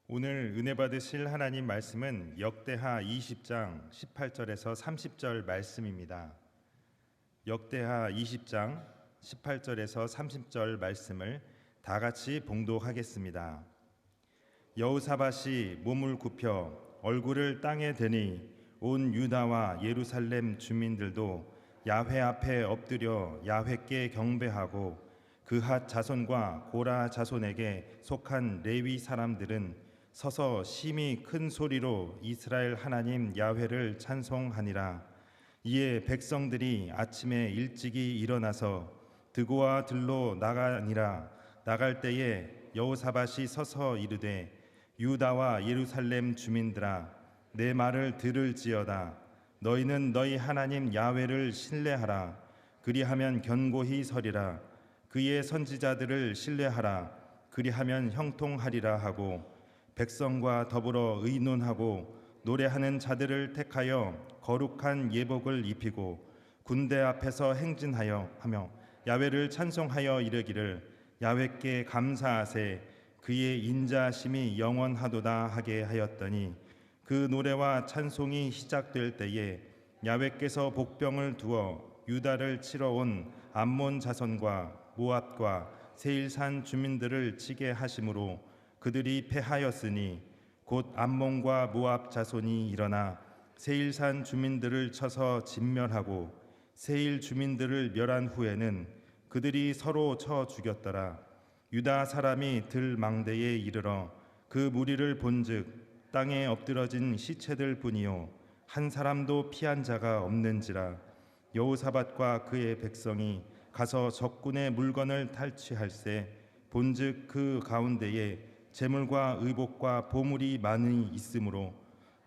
오늘 은혜 받으실 하나님 말씀은 역대하 20장 18절에서 30절 말씀입니다. 역대하 20장 18절에서 30절 말씀을 다 같이 봉독하겠습니다. 여호사밧이 몸을 굽혀 얼굴을 땅에 대니 온 유다와 예루살렘 주민들도 야훼 앞에 엎드려 야훼께 경배하고 그핫 자손과 고라 자손에게 속한 레위 사람들은 서서 심히 큰 소리로 이스라엘 하나님 야훼를 찬송하니라. 이에 백성들이 아침에 일찍이 일어나서 드고와 들로 나가니라. 나갈 때에 여호사밧이 서서 이르되 유다와 예루살렘 주민들아 내 말을 들을지어다. 너희는 너희 하나님 야훼를 신뢰하라. 그리하면 견고히 서리라. 그의 선지자들을 신뢰하라. 그리하면 형통하리라 하고 백성과 더불어 의논하고 노래하는 자들을 택하여 거룩한 예복을 입히고 군대 앞에서 행진하여 하며 야훼를 찬송하여 이르기를 야훼께 감사하세 그의 인자심이 영원하도다 하게 하였더니 그 노래와 찬송이 시작될 때에 야훼께서 복병을 두어 유다를 치러 온 암몬 자손과 모압과 세일산 주민들을 치게 하심으로 그들이 패하였으니 곧 암몬과 모압 자손이 일어나 세일산 주민들을 쳐서 진멸하고 세일 주민들을 멸한 후에는 그들이 서로 쳐 죽였더라. 유다 사람이 들 망대에 이르러 그 무리를 본즉 땅에 엎드러진 시체들 뿐이요 한 사람도 피한 자가 없는지라. 여호사밧과 그의 백성이 가서 적군의 물건을 탈취할세 본즉 그 가운데에 재물과 의복과 보물이 많이 있으므로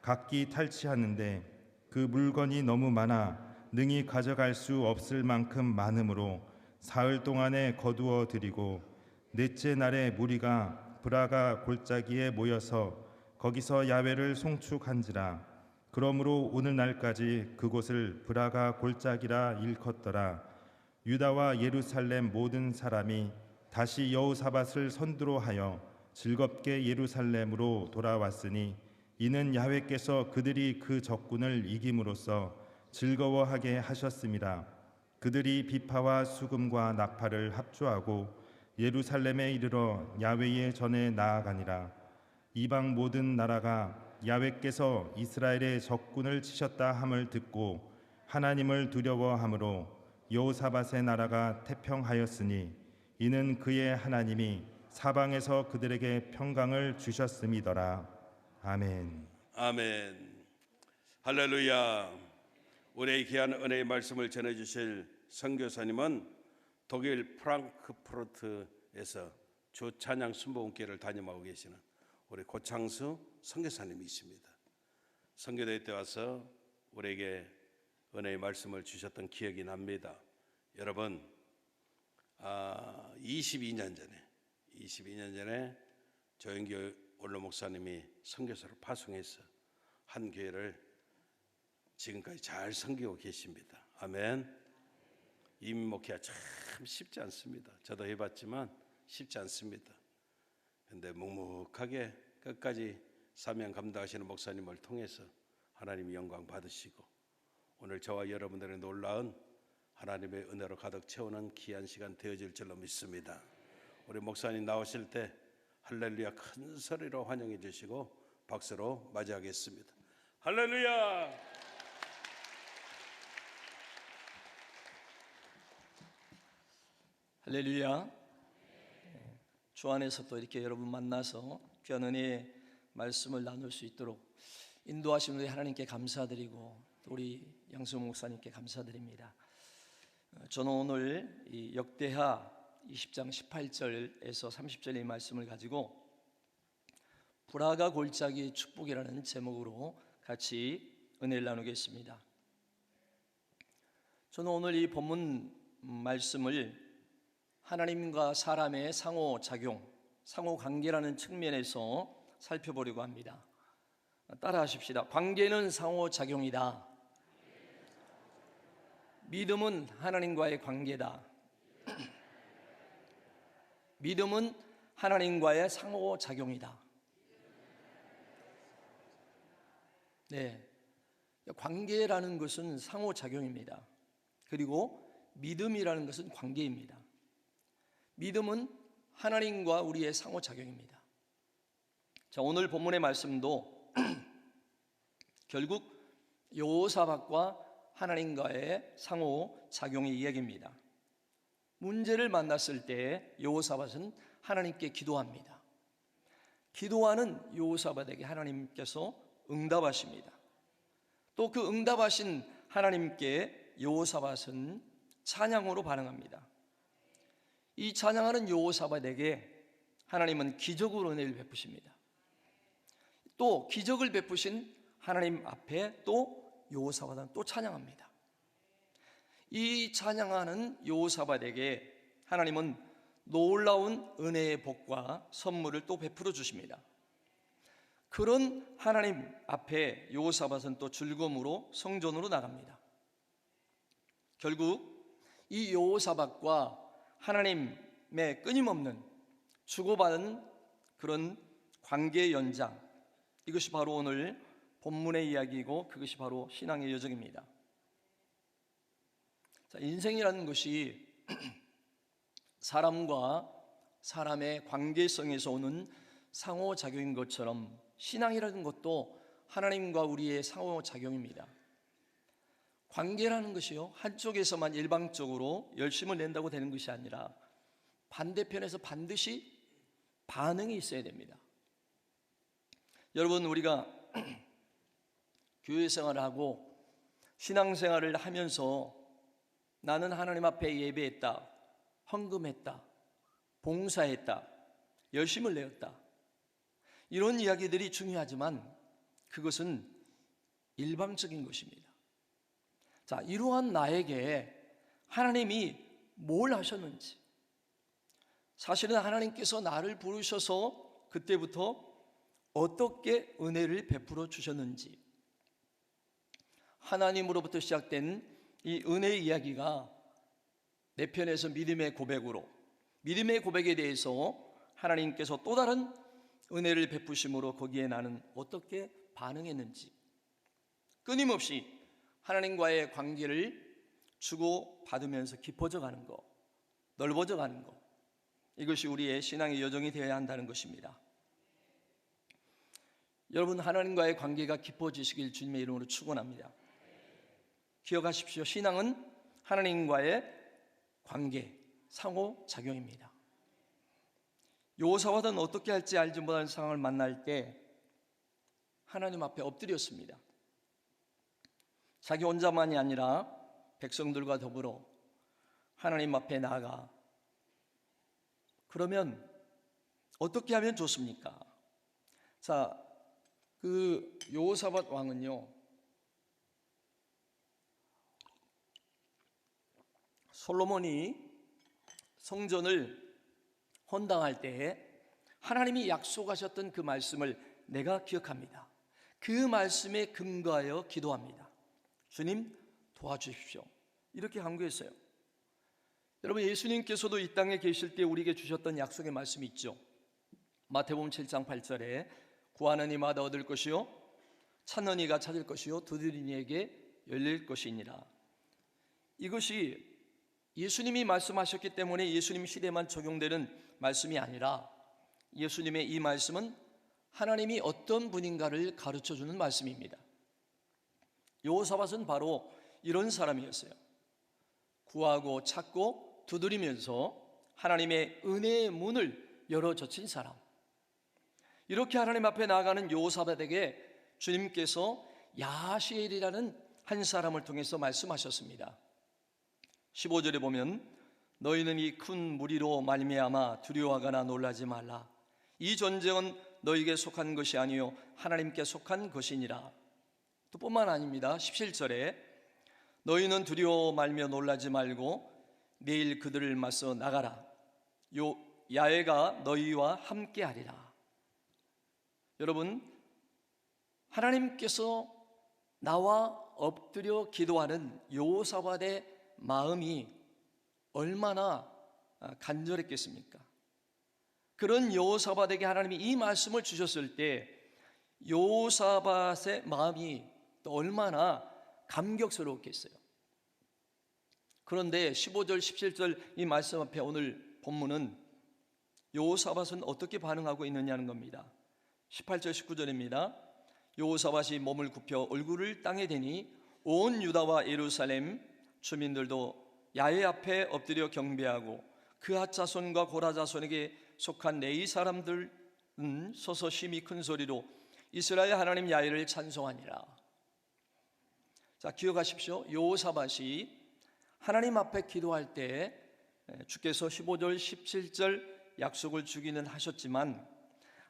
각기 탈취하는데 그 물건이 너무 많아 능히 가져갈 수 없을 만큼 많으므로 사흘 동안에 거두어 드리고 넷째 날에 무리가 브라가 골짜기에 모여서 거기서 야훼를 송축한지라. 그러므로 오늘날까지 그곳을 브라가 골짜기라 일컫더라. 유다와 예루살렘 모든 사람이 다시 여호사밧을 선두로 하여 즐겁게 예루살렘으로 돌아왔으니 이는 야훼께서 그들이 그 적군을 이김으로써 즐거워하게 하셨습니다. 그들이 비파와 수금과 나팔을 합주하고 예루살렘에 이르러 야훼의 전에 나아가니라. 이방 모든 나라가 야훼께서 이스라엘의 적군을 치셨다 함을 듣고 하나님을 두려워함으로 여호사밧의 나라가 태평하였으니 이는 그의 하나님이 사방에서 그들에게 평강을 주셨음이더라. 아멘. 아멘. 할렐루야. 우리의 귀한 은혜의 말씀을 전해주실 선교사님은 독일 프랑크푸르트에서 주 찬양 순복음교회를 담임하고 계시는 우리 고창수 선교사님이십니다. 선교대회 때 와서 우리에게 은혜의 말씀을 주셨던 기억이 납니다. 여러분, 22년 전에 조영교 원로 목사님이 선교사로 파송해서 한 교회를 지금까지 잘 섬기고 계십니다. 아멘. 임목회가 참 쉽지 않습니다. 저도 해봤지만 쉽지 않습니다. 그런데 묵묵하게 끝까지 사명 감당하시는 목사님을 통해서 하나님이 영광 받으시고 오늘 저와 여러분들의 놀라운 하나님의 은혜로 가득 채우는 귀한 시간 되어질 줄로 믿습니다. 우리 목사님 나오실 때 할렐루야 큰 소리로 환영해 주시고 박수로 맞이하겠습니다. 할렐루야. 할렐루야. 주 안에서 또 이렇게 여러분 만나서 귀한 은혜의 말씀을 나눌 수 있도록 인도하신 우리 하나님께 감사드리고 또 우리 양수 목사님께 감사드립니다. 저는 오늘 이 역대하 20장 18절에서 30절의 말씀을 가지고 브라가 골짜기 축복이라는 제목으로 같이 은혜를 나누겠습니다. 저는 오늘 이 본문 말씀을 하나님과 사람의 상호작용, 상호관계라는 측면에서 살펴보려고 합니다. 따라 하십시다. 관계는 상호작용이다. 믿음은 하나님과의 관계다. 믿음은 하나님과의 상호작용이다. 네, 관계라는 것은 상호작용입니다. 그리고 믿음이라는 것은 관계입니다. 믿음은 하나님과 우리의 상호작용입니다. 자, 오늘 본문의 말씀도 결국 여호사밧과 하나님과의 상호작용의 이야기입니다. 문제를 만났을 때 여호사밧은 하나님께 기도합니다. 기도하는 여호사밧에게 하나님께서 응답하십니다. 또 그 응답하신 하나님께 여호사밧은 찬양으로 반응합니다. 이 찬양하는 여호사밧에게 하나님은 기적으로 은혜를 베푸십니다. 또 기적을 베푸신 하나님 앞에 또 여호사밧은 또 찬양합니다. 이 찬양하는 여호사밧에게 하나님은 놀라운 은혜의 복과 선물을 또 베풀어 주십니다. 그런 하나님 앞에 여호사밧은 또 즐거움으로 성전으로 나갑니다. 결국 이 여호사밧과 하나님의 끊임없는 주고받은 그런 관계의 연장, 이것이 바로 오늘 본문의 이야기이고 그것이 바로 신앙의 여정입니다. 자, 인생이라는 것이 사람과 사람의 관계성에서 오는 상호작용인 것처럼 신앙이라는 것도 하나님과 우리의 상호작용입니다. 관계라는 것이요, 한쪽에서만 일방적으로 열심을 낸다고 되는 것이 아니라 반대편에서 반드시 반응이 있어야 됩니다. 여러분, 우리가 교회 생활을 하고 신앙생활을 하면서 나는 하나님 앞에 예배했다, 헌금했다, 봉사했다, 열심을 내었다, 이런 이야기들이 중요하지만 그것은 일방적인 것입니다. 자, 이러한 나에게 하나님이 뭘 하셨는지, 사실은 하나님께서 나를 부르셔서 그때부터 어떻게 은혜를 베풀어 주셨는지, 하나님으로부터 시작된 이 은혜의 이야기가 내 편에서 믿음의 고백으로, 믿음의 고백에 대해서 하나님께서 또 다른 은혜를 베푸심으로 거기에 나는 어떻게 반응했는지, 끊임없이 하나님과의 관계를 주고받으면서 깊어져 가는 것, 넓어져 가는 것, 이것이 우리의 신앙의 여정이 되어야 한다는 것입니다. 여러분, 하나님과의 관계가 깊어지시길 주님의 이름으로 축원합니다. 기억하십시오. 신앙은 하나님과의 관계, 상호작용입니다. 여호사밧은 어떻게 할지 알지 못하는 상황을 만날 때 하나님 앞에 엎드렸습니다. 자기 혼자만이 아니라 백성들과 더불어 하나님 앞에 나아가, 그러면 어떻게 하면 좋습니까? 자, 그 여호사밧 왕은요, 솔로몬이 성전을 헌당할 때에 하나님이 약속하셨던 그 말씀을 내가 기억합니다. 그 말씀에 근거하여 기도합니다. 주님, 도와주십시오. 이렇게 간구했어요. 여러분, 예수님께서도 이 땅에 계실 때 우리에게 주셨던 약속의 말씀이 있죠. 마태복음 7장 8절에 구하는 이마다 얻을 것이요, 찾는 이가 찾을 것이요, 두드리는 이에게 열릴 것이니라. 이것이 예수님이 말씀하셨기 때문에 예수님 시대만 적용되는 말씀이 아니라 예수님의 이 말씀은 하나님이 어떤 분인가를 가르쳐주는 말씀입니다. 여호사밧은 바로 이런 사람이었어요. 구하고 찾고 두드리면서 하나님의 은혜의 문을 열어젖힌 사람. 이렇게 하나님 앞에 나아가는 여호사밧에게 주님께서 야하시엘이라는 한 사람을 통해서 말씀하셨습니다. 15절에 보면 너희는 이 큰 무리로 말미암아 두려워하거나 놀라지 말라. 이 전쟁은 너희에게 속한 것이 아니요 하나님께 속한 것이니라. 또 뿐만 아닙니다. 17절에 너희는 두려워 말며 놀라지 말고 내일 그들을 맞서 나가라. 요 야훼가 너희와 함께하리라. 여러분, 하나님께서 나와 엎드려 기도하는 여호사밧의 마음이 얼마나 간절했겠습니까? 그런 여호사밧에게 하나님이 이 말씀을 주셨을 때 여호사밧의 마음이 또 얼마나 감격스러웠겠어요. 그런데 15절 17절 이 말씀 앞에 오늘 본문은 여호사밧은 어떻게 반응하고 있느냐는 겁니다. 18절 19절입니다. 여호사밧이 몸을 굽혀 얼굴을 땅에 대니 온 유다와 예루살렘 주민들도 야훼 앞에 엎드려 경배하고 그핫 자손과 고라 자손에게 속한 레위 사람들은 서서 심히 큰 소리로 이스라엘 하나님 야훼를 찬송하니라. 자, 기억하십시오. 여호사밧이 하나님 앞에 기도할 때 주께서 15절 17절 약속을 주기는 하셨지만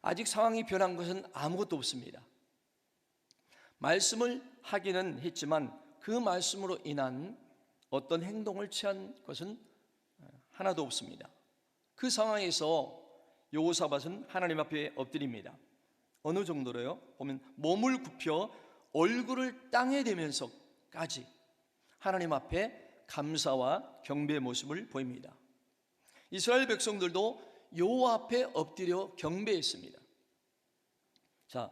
아직 상황이 변한 것은 아무것도 없습니다. 말씀을 하기는 했지만 그 말씀으로 인한 어떤 행동을 취한 것은 하나도 없습니다. 그 상황에서 여호사밧은 하나님 앞에 엎드립니다. 어느 정도로요? 보면 몸을 굽혀 얼굴을 땅에 대면서까지 하나님 앞에 감사와 경배의 모습을 보입니다. 이스라엘 백성들도 여호와 앞에 엎드려 경배했습니다. 자,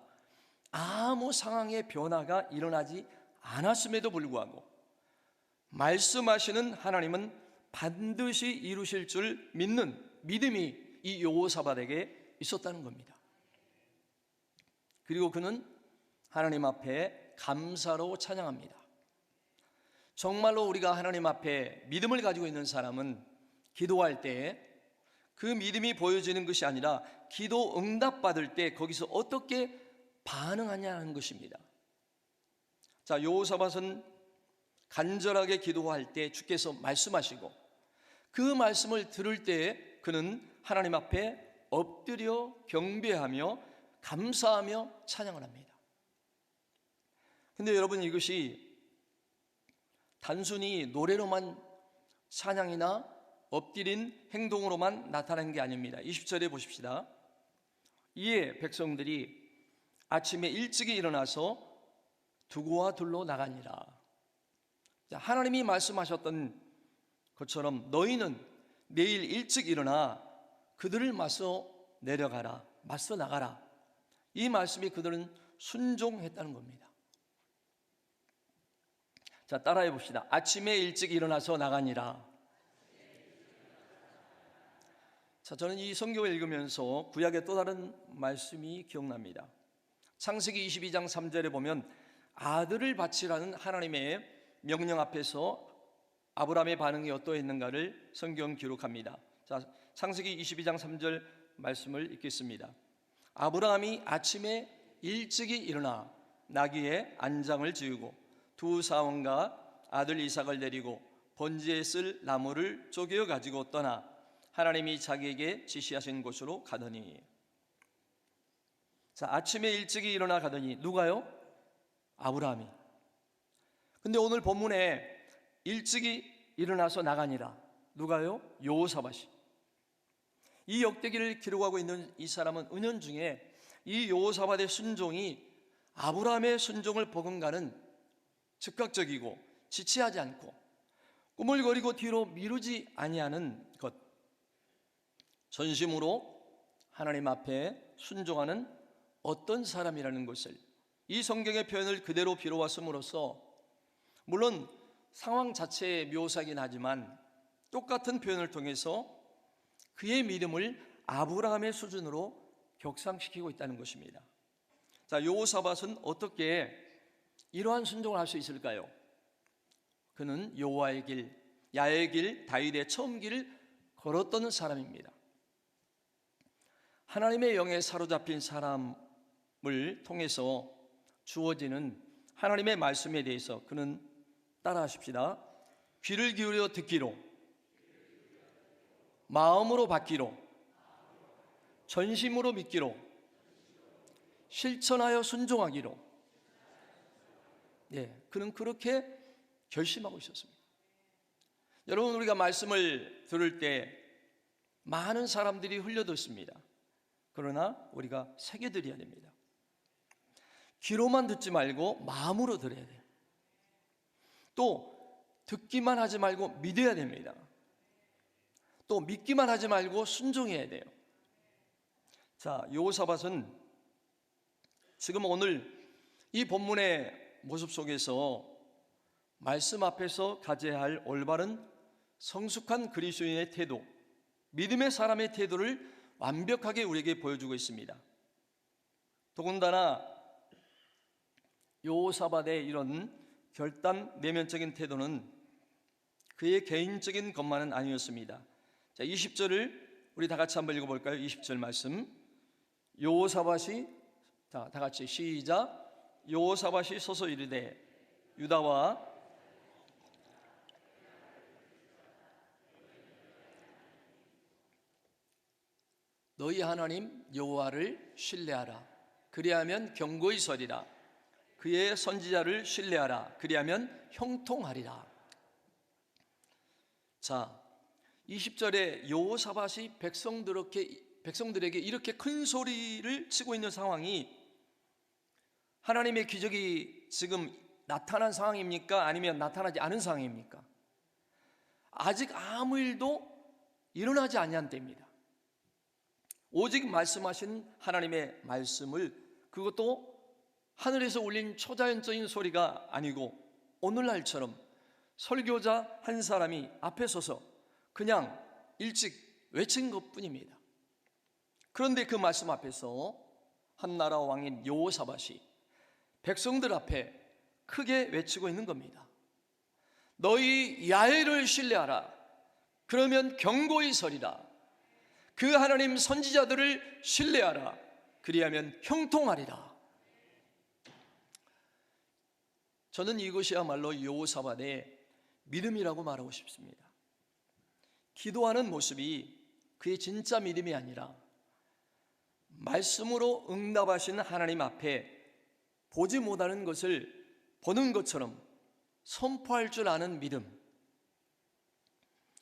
아무 상황의 변화가 일어나지 않았음에도 불구하고 말씀하시는 하나님은 반드시 이루실 줄 믿는 믿음이 이 여호사밧에게 있었다는 겁니다. 그리고 그는 하나님 앞에 감사로 찬양합니다. 정말로 우리가 하나님 앞에 믿음을 가지고 있는 사람은 기도할 때 그 믿음이 보여지는 것이 아니라 기도 응답받을 때 거기서 어떻게 반응하냐는 것입니다. 자, 여호사밧은 간절하게 기도할 때 주께서 말씀하시고 그 말씀을 들을 때 그는 하나님 앞에 엎드려 경배하며 감사하며 찬양을 합니다. 근데 여러분, 이것이 단순히 노래로만 찬양이나 엎드린 행동으로만 나타나는 게 아닙니다. 20절에 보십시다. 이에 백성들이 아침에 일찍이 일어나서 두고와 둘로 나가니라. 하나님이 말씀하셨던 것처럼 너희는 내일 일찍 일어나 그들을 맞서 내려가라, 맞서 나가라. 이 말씀이 그들은 순종했다는 겁니다. 자, 따라해 봅시다. 아침에 일찍 일어나서 나가니라. 자, 저는 이 성경을 읽으면서 구약의 또 다른 말씀이 기억납니다. 창세기 22장 3절에 보면 아들을 바치라는 하나님의 명령 앞에서 아브라함의 반응이 어떠했는가를 성경 기록합니다. 자, 창세기 22장 3절 말씀을 읽겠습니다. 아브라함이 아침에 일찍이 일어나 나귀의 안장을 지우고 두 사원과 아들 이삭을 데리고 번제에 쓸 나무를 쪼개어 가지고 떠나 하나님이 자기에게 지시하신 곳으로 가더니. 자, 아침에 일찍이 일어나 가더니 누가요? 아브라함이. 근데 오늘 본문에 일찍이 일어나서 나가니라. 누가요? 여호사밧이. 이 역대기를 기록하고 있는 이 사람은 은연중에 이 여호사밧의 순종이 아브라함의 순종을 버금가는 즉각적이고 지체하지 않고 꾸물거리고 뒤로 미루지 아니하는 것, 전심으로 하나님 앞에 순종하는 어떤 사람이라는 것을 이 성경의 표현을 그대로 빌어왔음으로써 물론 상황 자체의 묘사긴 하지만 똑같은 표현을 통해서 그의 믿음을 아브라함의 수준으로 격상시키고 있다는 것입니다. 자, 여호사밧은 어떻게 이러한 순종을 할 수 있을까요? 그는 여호와의 길, 야훼의 길, 다윗의 처음 길을 걸었던 사람입니다. 하나님의 영에 사로잡힌 사람을 통해서 주어지는 하나님의 말씀에 대해서 그는 따라하십시다. 귀를 기울여 듣기로, 마음으로 받기로, 전심으로 믿기로, 실천하여 순종하기로. 그는 그렇게 결심하고 있었습니다. 여러분, 우리가 말씀을 들을 때 많은 사람들이 흘려듣습니다. 그러나 우리가 새겨들여야 됩니다. 귀로만 듣지 말고 마음으로 들어야 돼요. 또 듣기만 하지 말고 믿어야 됩니다. 또 믿기만 하지 말고 순종해야 돼요. 자, 여호사밧은 지금 오늘 이 본문의 모습 속에서 말씀 앞에서 가져야 할 올바른 성숙한 그리스도인의 태도, 믿음의 사람의 태도를 완벽하게 우리에게 보여주고 있습니다. 더군다나 여호사밧의 이런 결단 내면적인 태도는 그의 개인적인 것만은 아니었습니다. 자, 20절을 우리 다 같이 한번 읽어볼까요? 20절 말씀. 여호사밧이, 다 같이 시작. 여호사밧이 서서 이르되 유다와 너희 하나님 여호와를 신뢰하라. 그리하면 경고히 서리라. 그의 선지자를 신뢰하라. 그리하면 형통하리라. 자, 20절에 여호사밧이 백성들에게 이렇게 큰 소리를 치고 있는 상황이 하나님의 기적이 지금 나타난 상황입니까? 아니면 나타나지 않은 상황입니까? 아직 아무 일도 일어나지 아니한 때입니다. 오직 말씀하신 하나님의 말씀을, 그것도 하늘에서 울린 초자연적인 소리가 아니고 오늘날처럼 설교자 한 사람이 앞에 서서 그냥 일찍 외친 것뿐입니다. 그런데 그 말씀 앞에서 한나라 왕인 여호사밧이 백성들 앞에 크게 외치고 있는 겁니다. 너희 야훼를 신뢰하라. 그러면 경고히 서리라. 그 하나님 선지자들을 신뢰하라. 그리하면 형통하리라. 저는 이것이야말로 여호사밧의 믿음이라고 말하고 싶습니다. 기도하는 모습이 그의 진짜 믿음이 아니라 말씀으로 응답하신 하나님 앞에 보지 못하는 것을 보는 것처럼 선포할 줄 아는 믿음,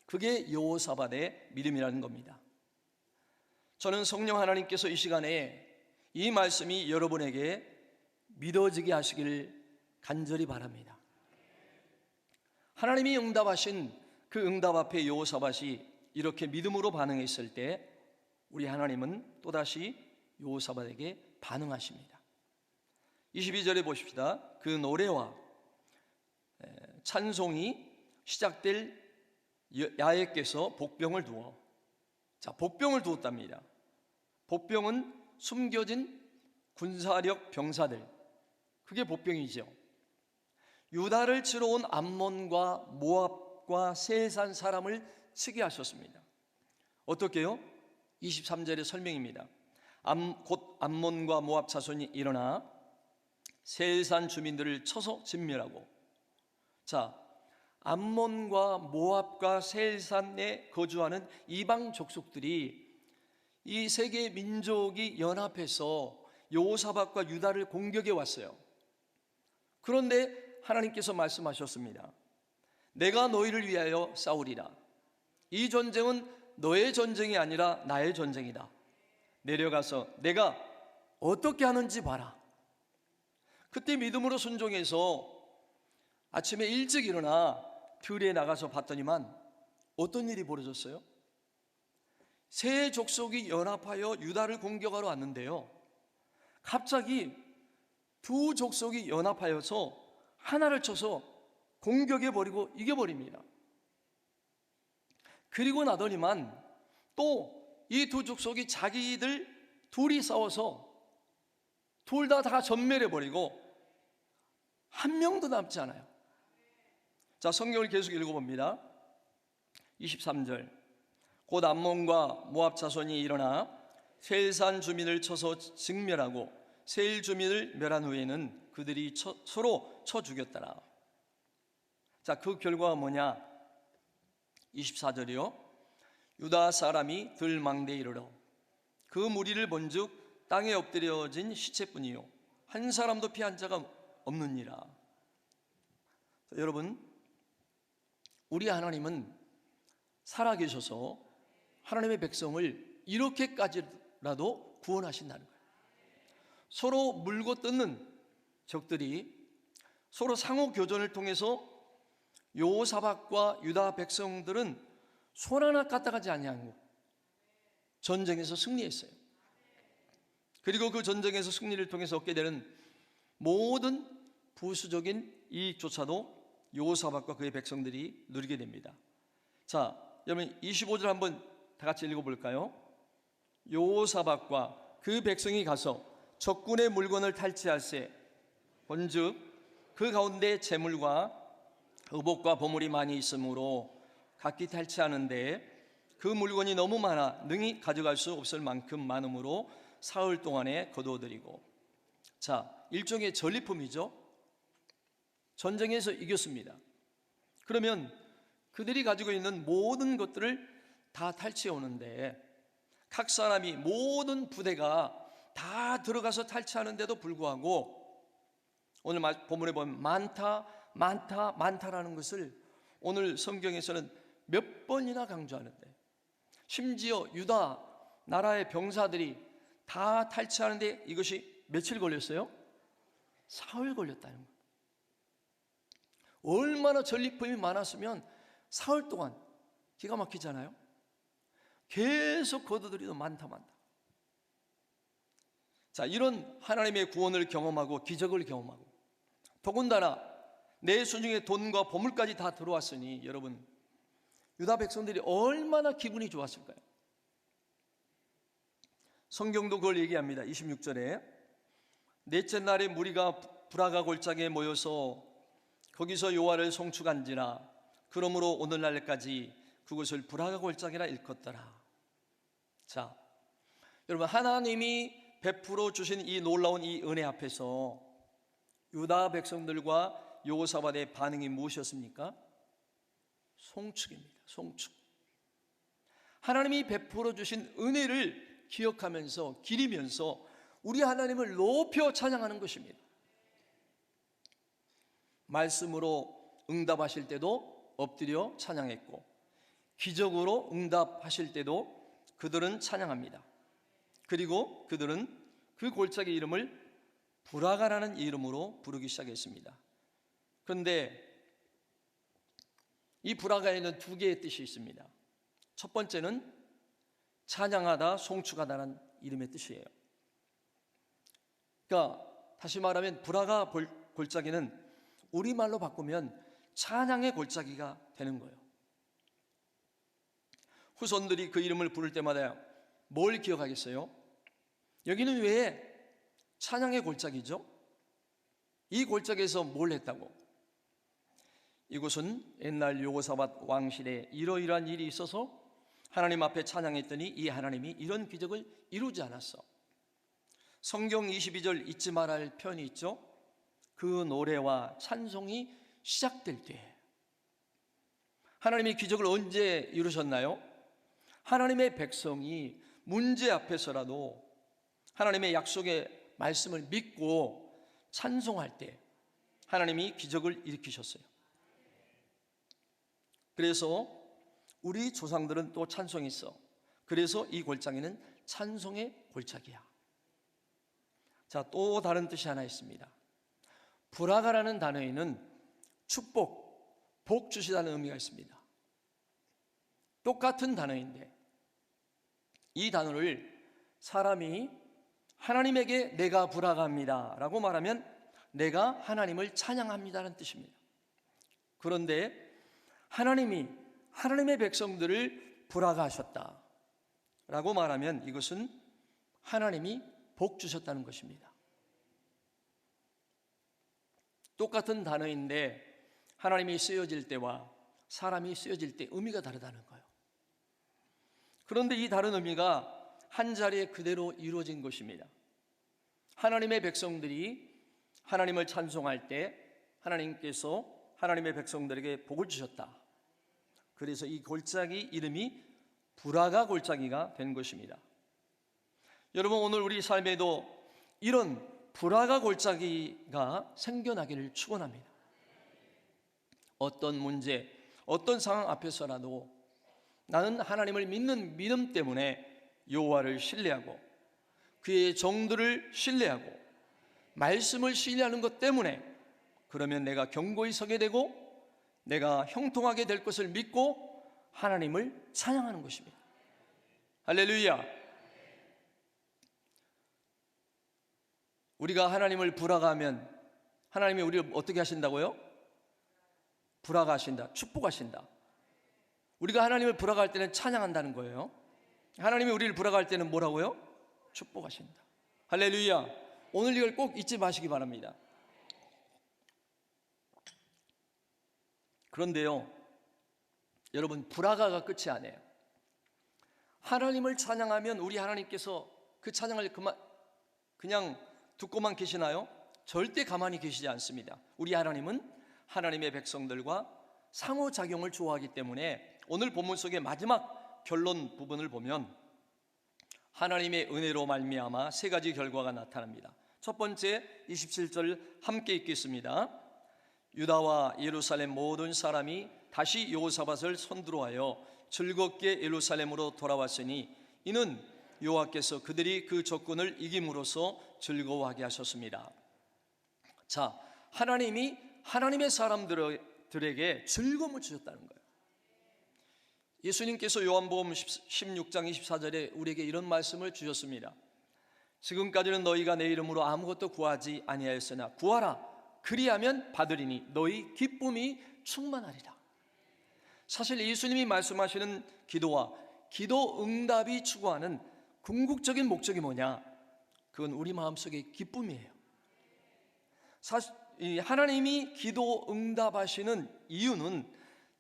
그게 여호사밧의 믿음이라는 겁니다. 저는 성령 하나님께서 이 시간에 이 말씀이 여러분에게 믿어지게 하시기를 간절히 바랍니다. 하나님이 응답하신 그 응답 앞에 여호사밧이 이렇게 믿음으로 반응했을 때 우리 하나님은 또다시 여호사밧에게 반응하십니다. 22절에 보십시다. 그 노래와 찬송이 시작될 야훼께서 복병을 두어, 자, 복병을 두었답니다. 복병은 숨겨진 군사력 병사들, 그게 복병이죠. 유다를 치러 온 암몬과 모압과 세산 사람을 치게 하셨습니다. 어떻게요? 23절의 설명입니다. 곧 암몬과 모압 자손이 일어나 세산 주민들을 쳐서 진멸하고, 자, 암몬과 모압과 세산에 거주하는 이방 족속들이 이 세 개의 민족이 연합해서 여호사밧과 유다를 공격해 왔어요. 그런데 하나님께서 말씀하셨습니다. 내가 너희를 위하여 싸우리라. 이 전쟁은 너의 전쟁이 아니라 나의 전쟁이다. 내려가서 내가 어떻게 하는지 봐라. 그때 믿음으로 순종해서 아침에 일찍 일어나 들에 나가서 봤더니만 어떤 일이 벌어졌어요? 세 족속이 연합하여 유다를 공격하러 왔는데요, 갑자기 두 족속이 연합하여서 하나를 쳐서 공격해버리고 이겨버립니다. 그리고 나더니만 또 이 두 족속이 자기들 둘이 싸워서 둘 다 전멸해버리고 한 명도 남지 않아요. 자, 성경을 계속 읽어봅니다. 23절. 곧 암몬과 모압 자손이 일어나 세일산 주민을 쳐서 직멸하고 세일 주민을 멸한 후에는 그들이 서로 쳐 죽였더라. 자, 그 결과가 뭐냐? 24절이요. 유다 사람이 들망대에 이르러 그 무리를 본즉 땅에 엎드려진 시체뿐이요 한 사람도 피한 자가 없느니라. 자, 여러분, 우리 하나님은 살아계셔서 하나님의 백성을 이렇게까지라도 구원하신다는 거예요. 서로 물고 뜯는 적들이 서로 상호 교전을 통해서 여호사밧과 유다 백성들은 손 하나 까딱하지 아니하고 전쟁에서 승리했어요. 그리고 그 전쟁에서 승리를 통해서 얻게 되는 모든 부수적인 이익조차도 여호사밧과 그의 백성들이 누리게 됩니다. 자, 여러분 25절 한번 다 같이 읽어볼까요? 여호사밧과 그 백성이 가서 적군의 물건을 탈취할세 본즉 그 가운데 재물과 의복과 보물이 많이 있으므로 각기 탈취하는데 그 물건이 너무 많아 능히 가져갈 수 없을 만큼 많으므로 사흘 동안에 거두어들이고. 자, 일종의 전리품이죠. 전쟁에서 이겼습니다. 그러면 그들이 가지고 있는 모든 것들을 다 탈취해 오는데 각 사람이 모든 부대가 다 들어가서 탈취하는데도 불구하고 오늘 본문에 보면 많다라는 것을 오늘 성경에서는 몇 번이나 강조하는데, 심지어 유다 나라의 병사들이 다 탈취하는데 이것이 며칠 걸렸어요? 사흘 걸렸다는 거예요. 얼마나 전리품이 많았으면 사흘 동안, 기가 막히잖아요. 계속 거두들이도 많다. 자, 이런 하나님의 구원을 경험하고 기적을 경험하고 더군다나 내 수중에 돈과 보물까지 다 들어왔으니 여러분, 유다 백성들이 얼마나 기분이 좋았을까요? 성경도 그걸 얘기합니다. 26절에 넷째 날에 무리가 브라가 골짜기에 모여서 거기서 여호와를 송축한지라 그러므로 오늘날까지 그곳을 브라가 골짜기라 일컫더라. 자, 여러분, 하나님이 베풀어 주신 이 놀라운 이 은혜 앞에서 유다 백성들과 여호사밧의 반응이 무엇이었습니까? 송축입니다. 송축. 하나님이 베풀어 주신 은혜를 기억하면서 기리면서 우리 하나님을 높여 찬양하는 것입니다. 말씀으로 응답하실 때도 엎드려 찬양했고 기적으로 응답하실 때도 그들은 찬양합니다. 그리고 그들은 그 골짜기 이름을 브라가라는 이름으로 부르기 시작했습니다. 그런데 이 브라가에는 두 개의 뜻이 있습니다. 첫 번째는 찬양하다, 송축하다는 이름의 뜻이에요. 그러니까 다시 말하면 브라가 골짜기는 우리말로 바꾸면 찬양의 골짜기가 되는 거예요. 후손들이 그 이름을 부를 때마다 뭘 기억하겠어요? 여기는 왜 찬양의 골짜기죠? 이 골짜기에서 뭘 했다고? 이곳은 옛날 여호사밧 왕실에 이러이러한 일이 있어서 하나님 앞에 찬양했더니 이 하나님이 이런 기적을 이루지 않았어. 성경 22절 잊지 말할 표현이 있죠. 그 노래와 찬송이 시작될 때. 하나님이 기적을 언제 이루셨나요? 하나님의 백성이 문제 앞에서라도 하나님의 약속의 말씀을 믿고 찬송할 때 하나님이 기적을 일으키셨어요. 그래서 우리 조상들은 또 찬송이 있어. 그래서 이 골짜기는 찬송의 골짜기야. 자, 또 다른 뜻이 하나 있습니다. 브라가라는 단어에는 축복, 복 주시다는 의미가 있습니다. 똑같은 단어인데 이 단어를 사람이 하나님에게 내가 브라가입니다 라고 말하면 내가 하나님을 찬양합니다라는 뜻입니다. 그런데 하나님이 하나님의 백성들을 브라가하셨다 라고 말하면 이것은 하나님이 복 주셨다는 것입니다. 똑같은 단어인데 하나님이 쓰여질 때와 사람이 쓰여질 때 의미가 다르다는 거예요. 그런데 이 다른 의미가 한 자리에 그대로 이루어진 것입니다. 하나님의 백성들이 하나님을 찬송할 때 하나님께서 하나님의 백성들에게 복을 주셨다. 그래서 이 골짜기 이름이 브라가 골짜기가 된 것입니다. 여러분, 오늘 우리 삶에도 이런 브라가 골짜기가 생겨나기를 축원합니다. 어떤 문제, 어떤 상황 앞에서라도 나는 하나님을 믿는 믿음 때문에 여호와를 신뢰하고 그의 정도를 신뢰하고 말씀을 신뢰하는 것 때문에 그러면 내가 견고히 서게 되고 내가 형통하게 될 것을 믿고 하나님을 찬양하는 것입니다. 할렐루야. 우리가 하나님을 불화가하면 하나님이 우리를 어떻게 하신다고요? 불화가하신다, 축복하신다. 우리가 하나님을 불화가할 때는 찬양한다는 거예요. 하나님이 우리를 불화가할 때는 뭐라고요? 축복하신다. 할렐루야. 오늘 이걸 꼭 잊지 마시기 바랍니다. 그런데요, 여러분, 불화가가 끝이 아니에요. 하나님을 찬양하면 우리 하나님께서 그 찬양을 그냥 듣고만 계시나요? 절대 가만히 계시지 않습니다. 우리 하나님은 하나님의 백성들과 상호작용을 좋아하기 때문에 오늘 본문 속의 마지막 결론 부분을 보면 하나님의 은혜로 말미암아 세 가지 결과가 나타납니다. 첫 번째, 27절 함께 읽겠습니다. 유다와 예루살렘 모든 사람이 다시 여호사밧을 손들어하여 즐겁게 예루살렘으로 돌아왔으니 이는 여호와께서 그들이 그 적군을 이김으로써 즐거워하게 하셨습니다. 자, 하나님이 하나님의 사람들에게 즐거움을 주셨다는 거예요. 예수님께서 요한복음 16장 24절에 우리에게 이런 말씀을 주셨습니다. 지금까지는 너희가 내 이름으로 아무것도 구하지 아니하였으나 구하라, 그리하면 받으리니 너희 기쁨이 충만하리라. 사실 예수님이 말씀하시는 기도와 기도 응답이 추구하는 궁극적인 목적이 뭐냐? 그건 우리 마음속의 기쁨이에요. 사실 하나님이 기도 응답하시는 이유는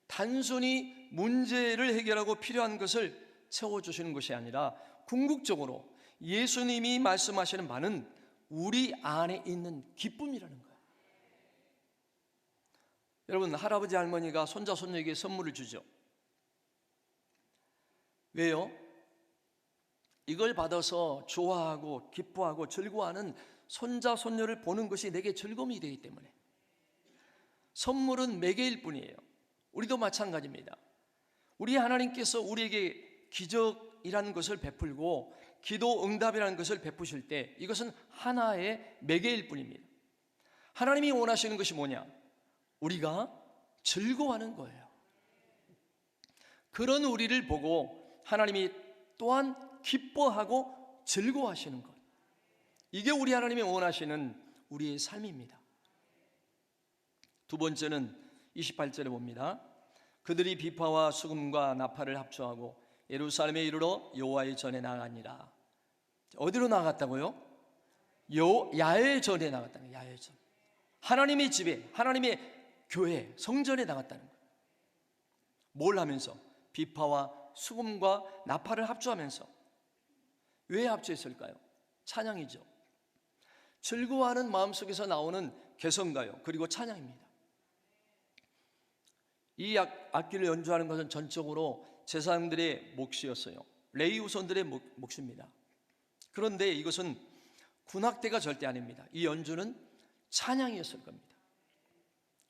단순히 문제를 해결하고 필요한 것을 채워주시는 것이 아니라 궁극적으로 예수님이 말씀하시는 바는 우리 안에 있는 기쁨이라는 거예요. 여러분, 할아버지 할머니가 손자 손녀에게 선물을 주죠. 왜요? 이걸 받아서 좋아하고 기뻐하고 즐거워하는 손자 손녀를 보는 것이 내게 즐거움이 되기 때문에. 선물은 매개일 뿐이에요. 우리도 마찬가지입니다. 우리 하나님께서 우리에게 기적이라는 것을 베풀고 기도 응답이라는 것을 베푸실 때 이것은 하나의 매개일 뿐입니다. 하나님이 원하시는 것이 뭐냐? 우리가 즐거워하는 거예요. 그런 우리를 보고 하나님이 또한 기뻐하고 즐거워하시는 것, 이게 우리 하나님이 원하시는 우리의 삶입니다. 두 번째는 28절에 봅니다. 그들이 비파와 수금과 나팔을 합주하고 예루살렘에 이르러 여호와의 전에 나가니라. 어디로 나갔다고요? 야훼 전에 나갔다는 거예요. 야훼 전. 하나님의 집에, 하나님의 교회, 성전에 나갔다는 거예요. 뭘 하면서? 비파와 수금과 나팔을 합주하면서. 왜 합주했을까요? 찬양이죠. 즐거워하는 마음속에서 나오는 개성가요, 그리고 찬양입니다. 이 악기를 연주하는 것은 전적으로 제사장들의 몫이었어요. 레위 후손들의 몫입니다. 그런데 이것은 군악대가 절대 아닙니다. 이 연주는 찬양이었을 겁니다.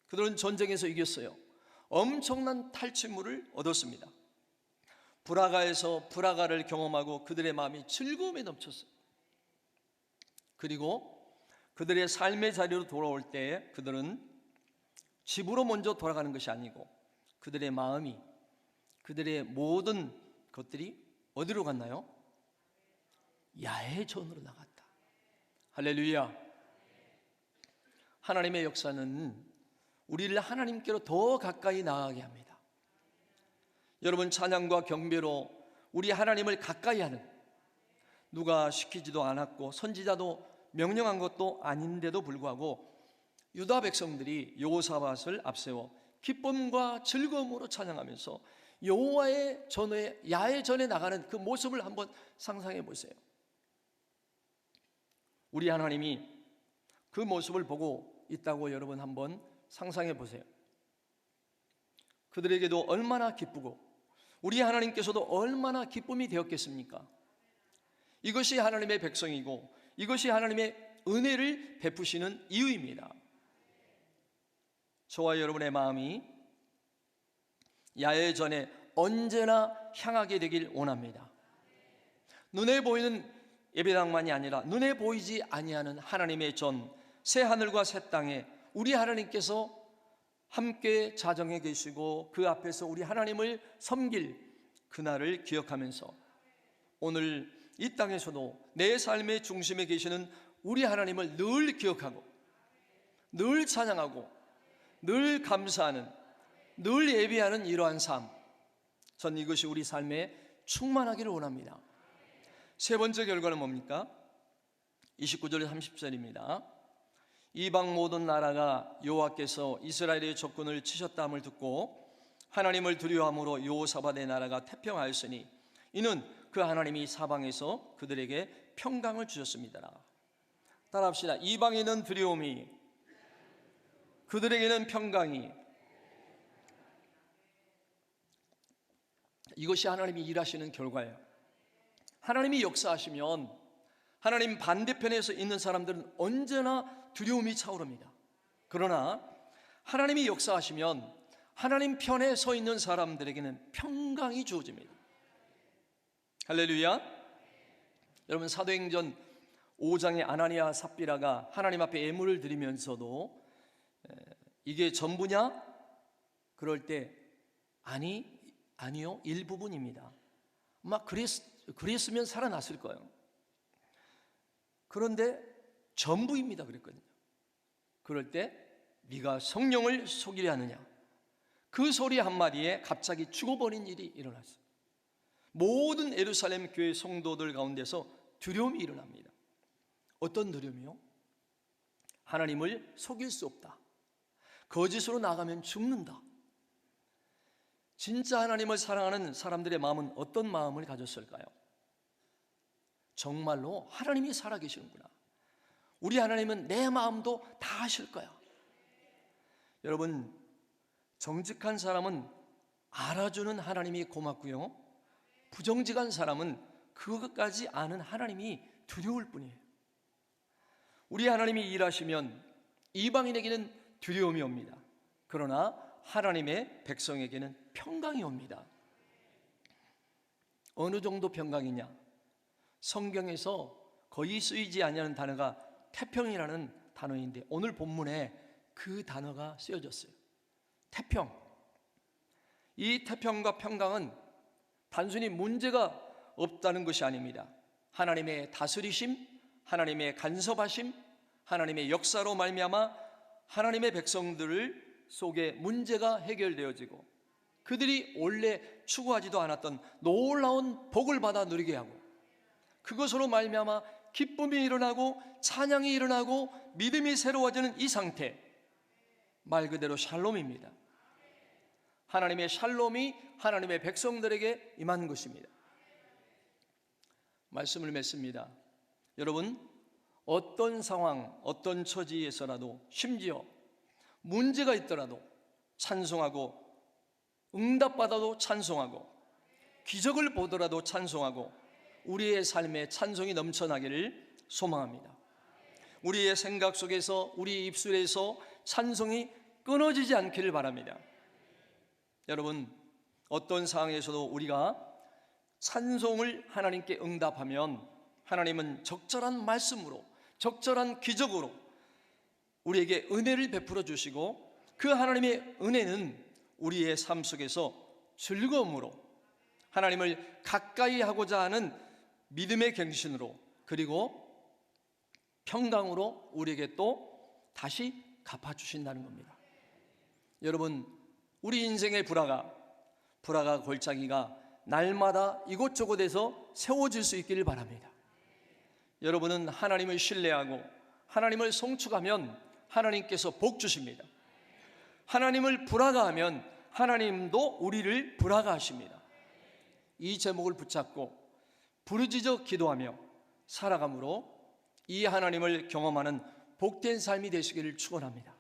그들은 전쟁에서 이겼어요. 엄청난 탈취물을 얻었습니다. 불화가에서 불화가를 경험하고 그들의 마음이 즐거움에 넘쳤어요. 그리고 그들의 삶의 자리로 돌아올 때 그들은 집으로 먼저 돌아가는 것이 아니고 그들의 마음이, 그들의 모든 것들이 어디로 갔나요? 야훼 전으로 나갔다. 할렐루야. 하나님의 역사는 우리를 하나님께로 더 가까이 나아가게 합니다. 여러분, 찬양과 경배로 우리 하나님을 가까이 하는, 누가 시키지도 않았고 선지자도 명령한 것도 아닌데도 불구하고 유다 백성들이 여호사밧을 앞세워 기쁨과 즐거움으로 찬양하면서 여호와의 전에, 야훼 전에 나가는 그 모습을 한번 상상해 보세요. 우리 하나님이 그 모습을 보고 있다고 여러분 한번 상상해 보세요. 그들에게도 얼마나 기쁘고 우리 하나님께서도 얼마나 기쁨이 되었겠습니까? 이것이 하나님의 백성이고 이것이 하나님의 은혜를 베푸시는 이유입니다. 저와 여러분의 마음이 야훼 전에 언제나 향하게 되길 원합니다. 눈에 보이는 예배당만이 아니라 눈에 보이지 아니하는 하나님의 전, 새 하늘과 새 땅에 우리 하나님께서 함께 자정해 계시고 그 앞에서 우리 하나님을 섬길 그날을 기억하면서 오늘 이 땅에서도 내 삶의 중심에 계시는 우리 하나님을 늘 기억하고 늘 찬양하고 늘 감사하는, 늘 예배하는 이러한 삶, 전 이것이 우리 삶에 충만하기를 원합니다. 세 번째 결과는 뭡니까? 29절 30절입니다. 이방 모든 나라가 여호와께서 이스라엘의 적군을 치셨다함을 듣고 하나님을 두려워함으로 여호사밧의 나라가 태평하였으니 이는 그 하나님이 사방에서 그들에게 평강을 주셨습니다. 따라합시다. 이방에는 두려움이, 그들에게는 평강이. 이것이 하나님이 일하시는 결과예요. 하나님이 역사하시면 하나님 반대편에서 있는 사람들은 언제나 두려움이 차오릅니다. 그러나 하나님이 역사하시면 하나님 편에 서 있는 사람들에게는 평강이 주어집니다. 할렐루야. 여러분, 사도행전 5장의 아나니아 삽비라가 하나님 앞에 예물을 드리면서도 이게 전부냐? 그럴 때 아니요, 일부분입니다. 아마 그랬으면 살아났을 거예요. 그런데 전부입니다 그랬거든요. 그럴 때 네가 성령을 속이려 하느냐? 그 소리 한마디에 갑자기 죽어버린 일이 일어났어요. 모든 예루살렘 교회 성도들 가운데서 두려움이 일어납니다. 어떤 두려움이요? 하나님을 속일 수 없다. 거짓으로 나가면 죽는다. 진짜 하나님을 사랑하는 사람들의 마음은 어떤 마음을 가졌을까요? 정말로 하나님이 살아계시는구나. 우리 하나님은 내 마음도 다 아실 거야. 여러분, 정직한 사람은 알아주는 하나님이 고맙고요, 부정직한 사람은 그것까지 아는 하나님이 두려울 뿐이에요. 우리 하나님이 일하시면 이방인에게는 두려움이 옵니다. 그러나 하나님의 백성에게는 평강이 옵니다. 어느 정도 평강이냐? 성경에서 거의 쓰이지 않는 단어가 태평이라는 단어인데 오늘 본문에 그 단어가 쓰여졌어요. 태평. 이 태평과 평강은 단순히 문제가 없다는 것이 아닙니다. 하나님의 다스리심, 하나님의 간섭하심, 하나님의 역사로 말미암아 하나님의 백성들 속에 문제가 해결되어지고 그들이 원래 추구하지도 않았던 놀라운 복을 받아 누리게 하고 그것으로 말미암아 기쁨이 일어나고 찬양이 일어나고 믿음이 새로워지는 이 상태, 말 그대로 샬롬입니다. 하나님의 샬롬이 하나님의 백성들에게 임한 것입니다. 말씀을 맺습니다. 여러분, 어떤 상황, 어떤 처지에서라도 심지어 문제가 있더라도 찬송하고, 응답받아도 찬송하고, 기적을 보더라도 찬송하고, 우리의 삶에 찬송이 넘쳐나기를 소망합니다. 우리의 생각 속에서, 우리 입술에서 찬송이 끊어지지 않기를 바랍니다. 여러분, 어떤 상황에서도 우리가 찬송을 하나님께 응답하면 하나님은 적절한 말씀으로, 적절한 기적으로 우리에게 은혜를 베풀어 주시고 그 하나님의 은혜는 우리의 삶 속에서 즐거움으로, 하나님을 가까이 하고자 하는 믿음의 갱신으로, 그리고 평강으로 우리에게 또 다시 갚아주신다는 겁니다. 여러분, 우리 인생의 불화가 골짜기가 날마다 이곳저곳에서 세워질 수 있기를 바랍니다. 여러분은 하나님을 신뢰하고 하나님을 송축하면 하나님께서 복 주십니다. 하나님을 불화가하면 하나님도 우리를 불화가하십니다. 이 제목을 붙잡고 부르짖어 기도하며 살아감으로 이 하나님을 경험하는 복된 삶이 되시기를 축원합니다.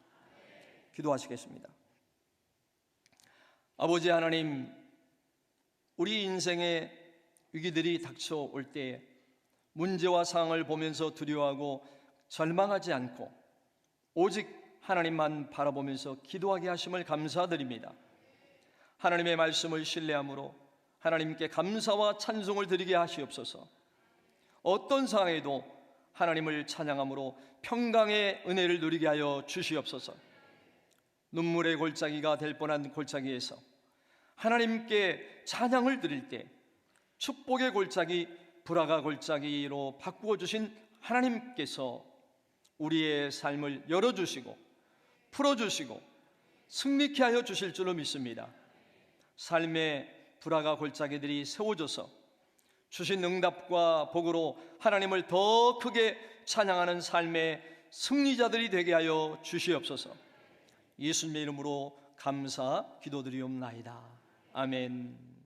기도하시겠습니다. 아버지 하나님, 우리 인생에 위기들이 닥쳐올 때에 문제와 상황을 보면서 두려워하고 절망하지 않고 오직 하나님만 바라보면서 기도하게 하심을 감사드립니다. 하나님의 말씀을 신뢰함으로 하나님께 감사와 찬송을 드리게 하시옵소서. 어떤 상황에도 하나님을 찬양함으로 평강의 은혜를 누리게 하여 주시옵소서. 눈물의 골짜기가 될 뻔한 골짜기에서 하나님께 찬양을 드릴 때 축복의 골짜기, 불화가 골짜기로 바꾸어 주신 하나님께서 우리의 삶을 열어주시고 풀어주시고 승리케 하여 주실 줄로 믿습니다. 삶의 불화가 골짜기들이 세워져서 주신 응답과 복으로 하나님을 더 크게 찬양하는 삶의 승리자들이 되게 하여 주시옵소서. 예수님의 이름으로 감사 기도드리옵나이다. 아멘.